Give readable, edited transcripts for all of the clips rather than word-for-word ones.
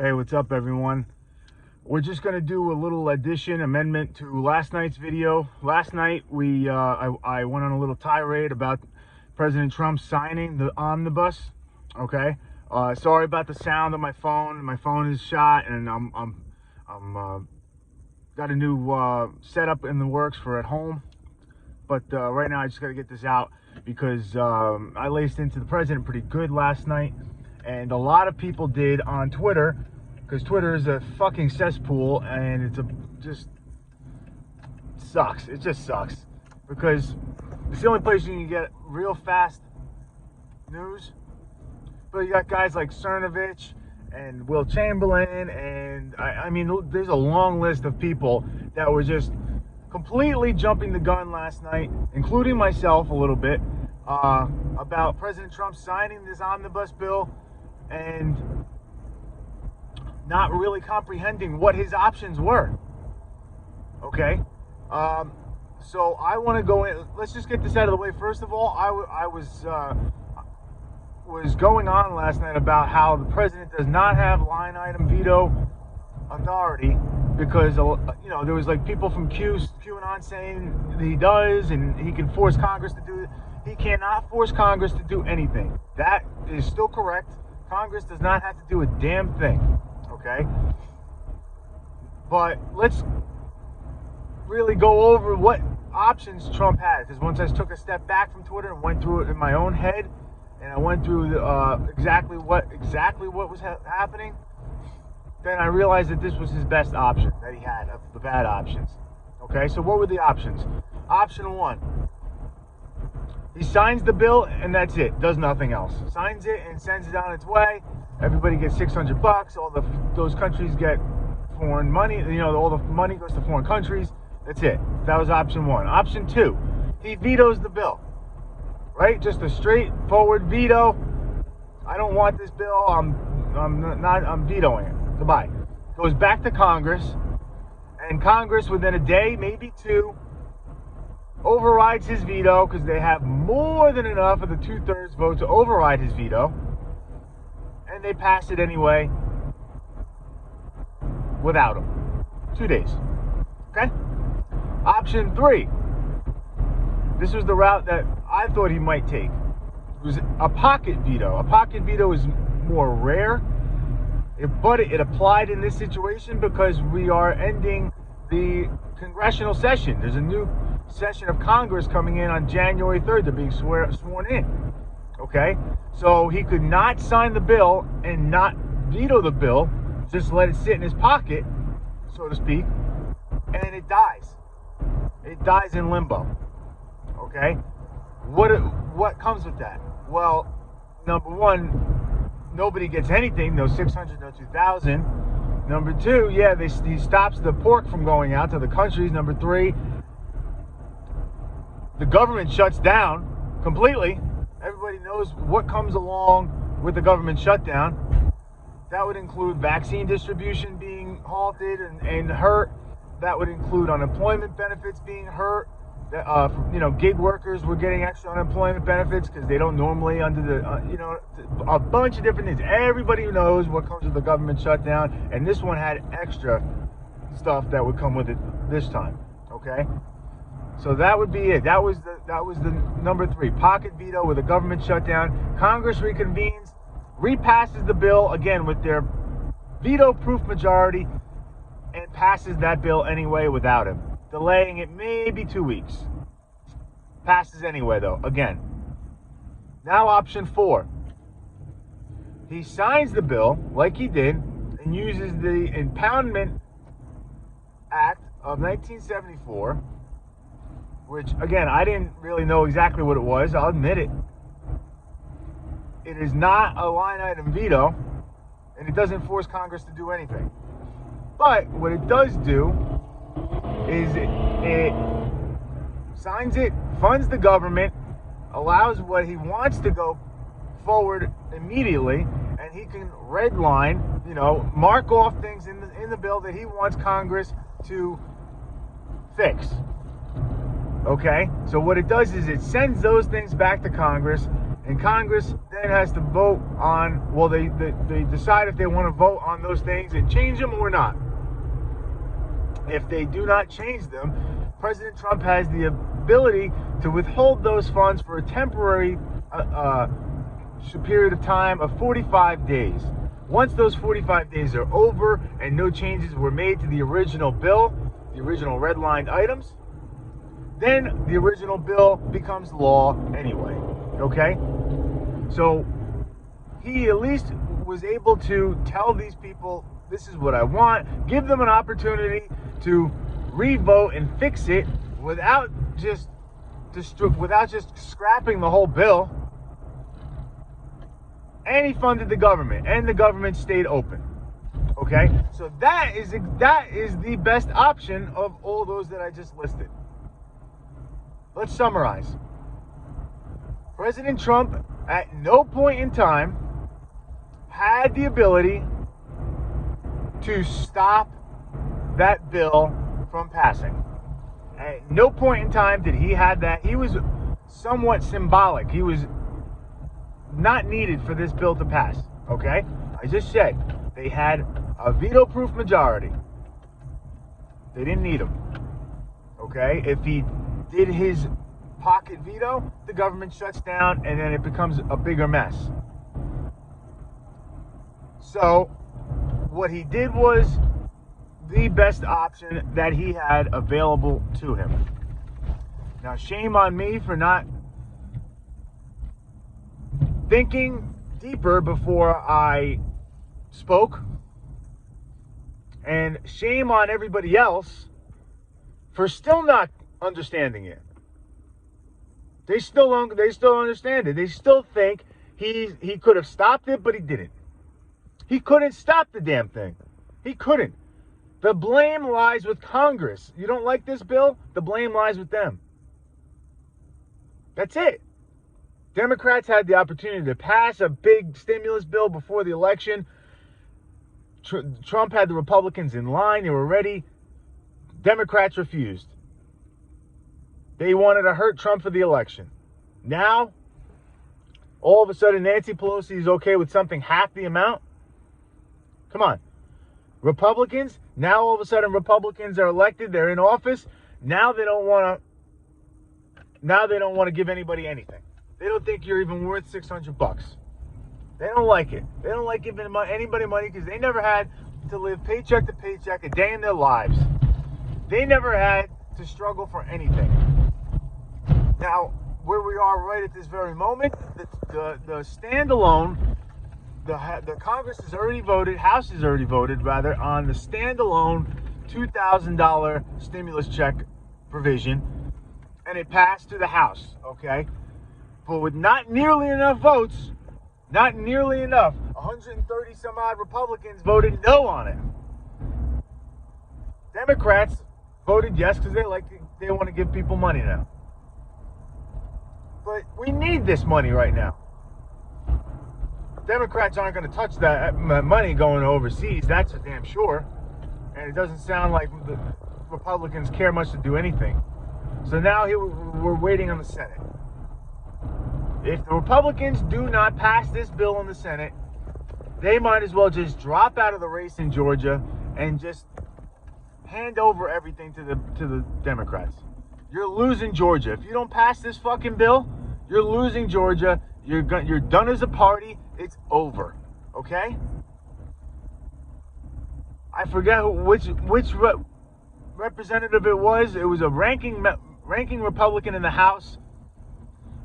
Hey, what's up, everyone? We're just going to do a little amendment to last night's video. Last night, I went on a little tirade about President Trump signing the omnibus. Okay, sorry about the sound of my phone. My phone is shot, and I'm got a new setup in the works for at home. But right now, I just got to get this out because I laced into the president pretty good last night. And a lot of people did on Twitter, because Twitter is a fucking cesspool, and just sucks. It just sucks because it's the only place you can get real fast news. But you got guys like Cernovich and Will Chamberlain, and I mean, there's a long list of people that were just completely jumping the gun last night, including myself a little bit, about President Trump signing this omnibus bill and not really comprehending what his options were. Okay, so I want to go in. Let's just get this out of the way. First of all, I was going on last night about how the president does not have line item veto authority because there was like people from QAnon saying that he does, and he can force Congress to do it. He cannot force Congress to do anything. That is still correct. Congress does not have to do a damn thing, okay? But let's really go over what options Trump had, because once I took a step back from Twitter and went through it in my own head, and I went through exactly what was happening, then I realized that this was his best option that he had of the bad options. Okay, so what were the options? Option one. He signs the bill and that's it. Does nothing else. Signs it and sends it on its way. Everybody gets $600. All those countries get foreign money. All the money goes to foreign countries. That's it. That was option one. Option two. He vetoes the bill. Right? Just a straightforward veto. I don't want this bill. I'm vetoing it. Goodbye. Goes back to Congress, and Congress within a day, maybe two, overrides his veto because they have more than enough of the 2/3 vote to override his veto, and they pass it anyway without him. 2 days. Okay? Option three. This was the route that I thought he might take. It was a pocket veto. A pocket veto is more rare, but it applied in this situation because we are ending the congressional session. There's a new session of Congress coming in on January 3rd. They're being sworn in. Okay? So he could not sign the bill and not veto the bill, just let it sit in his pocket, so to speak, and it dies. It dies in limbo. Okay? What comes with that? Well, number one, nobody gets anything, no 600, no 2,000. Number two, he stops the pork from going out to the countries. Number three, the government shuts down completely. Everybody knows what comes along with the government shutdown. That would include vaccine distribution being halted and hurt. That would include unemployment benefits being hurt. Gig workers were getting extra unemployment benefits because they don't normally under the, a bunch of different things. Everybody knows what comes with the government shutdown, and this one had extra stuff that would come with it this time. Okay, so that would be it. That was the number three, pocket veto with a government shutdown. Congress reconvenes, repasses the bill again with their veto-proof majority, and passes that bill anyway without him, delaying it maybe 2 weeks. Passes anyway, though, again. Now option four. He signs the bill like he did and uses the Impoundment Act of 1974, which, again, I didn't really know exactly what it was. I'll admit it. It is not a line item veto, and it doesn't force Congress to do anything. But what it does do is it signs it, funds the government, allows what he wants to go forward immediately, and he can redline, mark off things in the bill that he wants Congress to fix. Okay? So what it does is it sends those things back to Congress, And Congress then has to vote on, well, they decide if they want to vote on those things and change them or not. If they do not change them, President Trump has the ability to withhold those funds for a temporary period of time of 45 days. Once those 45 days are over and no changes were made to the original bill, the original redlined items, then the original bill becomes law anyway, okay? So he at least was able to tell these people, this is what I want, give them an opportunity to re-vote and fix it without just scrapping the whole bill. And he funded the government, and the government stayed open. Okay, so that is the best option of all those that I just listed. Let's summarize. President Trump, at no point in time, had the ability to stop that bill from passing. At no point in time did he have that. He was somewhat symbolic. He was not needed for this bill to pass, okay? I just said they had a veto-proof majority. They didn't need him, okay? If he did his pocket veto, the government shuts down and then it becomes a bigger mess. So what he did was the best option that he had available to him. Now, shame on me for not thinking deeper before I spoke, and shame on everybody else for still not understanding it. They still understand it. They still think he could have stopped it, but he didn't. He couldn't stop the damn thing. He couldn't. The blame lies with Congress. You don't like this bill? The blame lies with them. That's it. Democrats had the opportunity to pass a big stimulus bill before the election. Trump had the Republicans in line. They were ready. Democrats refused. They wanted to hurt Trump for the election. Now, all of a sudden, Nancy Pelosi is okay with something half the amount? Come on. Republicans, now all of a sudden Republicans are elected. They're in office. Now they don't want to give anybody anything. They don't think you're even worth $600. They don't like it. They don't like giving anybody money because they never had to live paycheck to paycheck a day in their lives. They never had to struggle for anything. Now, where we are right at this very moment, the standalone, the Congress has already voted, House has already voted, rather, on the standalone $2,000 stimulus check provision, and it passed to the House, okay? But with not nearly enough votes, 130 some odd Republicans voted no on it. Democrats voted yes because they want to give people money now. But we need this money right now. Democrats aren't going to touch that money going overseas, that's for damn sure. And it doesn't sound like the Republicans care much to do anything. So now we're waiting on the Senate. If the Republicans do not pass this bill in the Senate, they might as well just drop out of the race in Georgia and just hand over everything to the Democrats. You're losing Georgia. If you don't pass this fucking bill, you're losing Georgia. You're done as a party. It's over. Okay? I forget which representative it was. It was a ranking Republican in the House.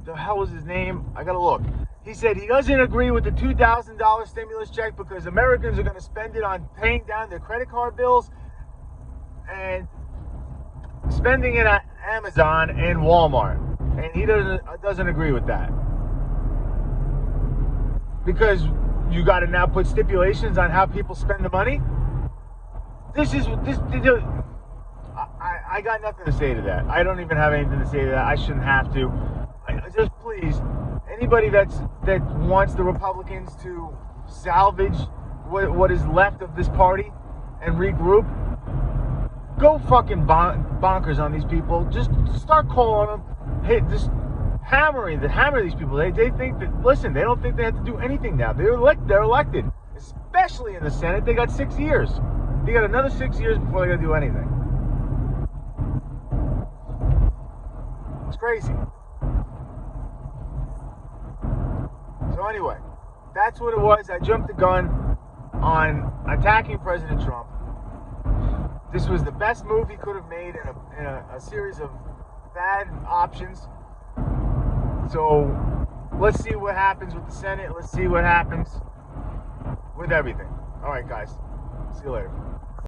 The hell was his name? I gotta look. He said he doesn't agree with the $2,000 stimulus check because Americans are going to spend it on paying down their credit card bills and spending it at Amazon and Walmart. And he doesn't agree with that. Because you got to now put stipulations on how people spend the money. I got nothing to say to that. I don't even have anything to say to that. I shouldn't have to. Just please, anybody that wants the Republicans to salvage what is left of this party and regroup, go fucking bonkers on these people. Just start calling them. Hey, just hammer these people. They think that, listen, they don't think they have to do anything now. They're elected, especially in the Senate. They got 6 years. They got another 6 years before they got to do anything. It's crazy. So anyway, that's what it was. I jumped the gun on attacking President Trump. This was the best move he could have made in a series of bad options. So let's see what happens with the Senate. Let's see what happens with everything. All right, guys. See you later.